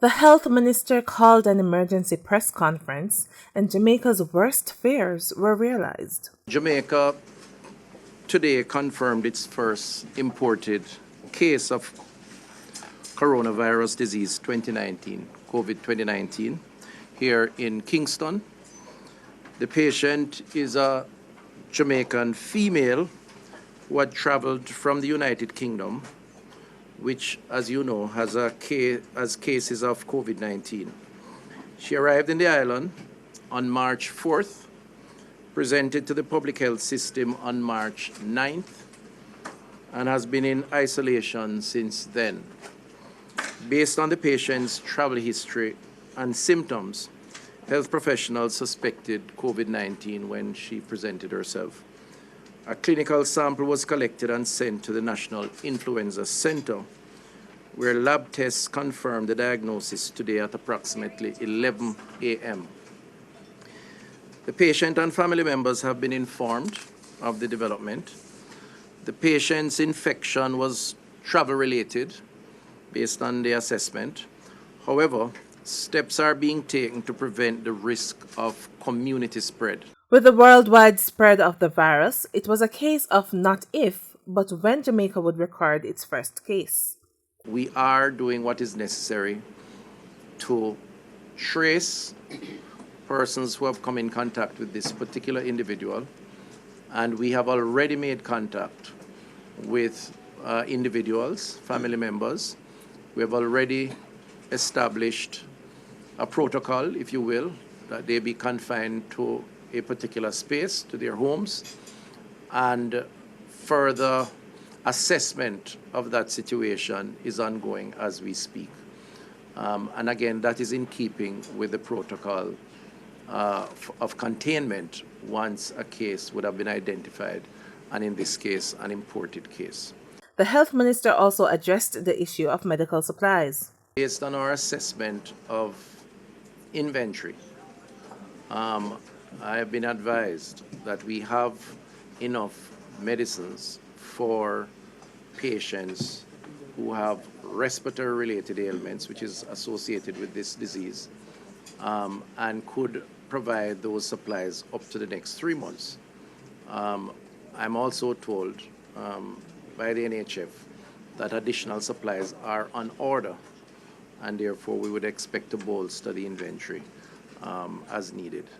The health minister called an emergency press conference, and Jamaica's worst fears were realized. Jamaica today confirmed its first imported case of coronavirus disease 2019, COVID-2019, here in Kingston. The patient is a Jamaican female who had traveled from the United Kingdom, which, as you know, has cases of COVID-19. She arrived in the island on March 4th, presented to the public health system on March 9th, and has been in isolation since then. Based on the patient's travel history and symptoms, health professionals suspected COVID-19 when she presented herself. A clinical sample was collected and sent to the National Influenza Center, where lab tests confirmed the diagnosis today at approximately 11 a.m. The patient and family members have been informed of the development. The patient's infection was travel-related based on the assessment. However, steps are being taken to prevent the risk of community spread. With the worldwide spread of the virus, it was a case of not if, but when Jamaica would record its first case. We are doing what is necessary to trace persons who have come in contact with this particular individual, and we have already made contact with individuals, family members. We have already established a protocol, if you will, that they be confined to a particular space, to their homes, and further assessment of that situation is ongoing as we speak. And again, that is in keeping with the protocol of containment once a case would have been identified, and in this case, an imported case. The health minister also addressed the issue of medical supplies. Based on our assessment of inventory, I have been advised that we have enough medicines for patients who have respiratory-related ailments, which is associated with this disease, and could provide those supplies up to the next 3 months. I'm also told by the NHF that additional supplies are on order, and therefore we would expect to bolster the inventory as needed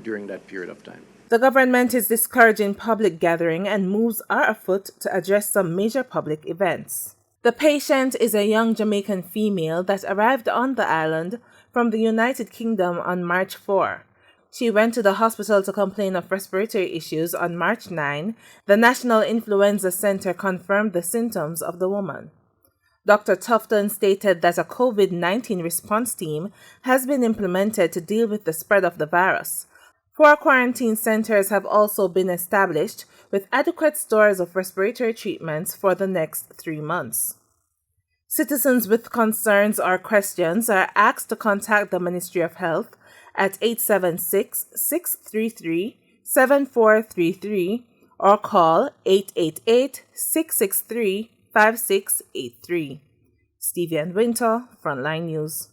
during that period of time. The government is discouraging public gathering, and moves are afoot to address some major public events. The patient is a young Jamaican female that arrived on the island from the United Kingdom on March 4. She went to the hospital to complain of respiratory issues on March 9. The National Influenza Center confirmed the symptoms of the woman. Dr. Tufton stated that a COVID-19 response team has been implemented to deal with the spread of the virus. 4 quarantine centers have also been established with adequate stores of respiratory treatments for the next 3 months. Citizens with concerns or questions are asked to contact the Ministry of Health at 876-633-7433 or call 888-663-5683. Stevie and Winter, Frontline News.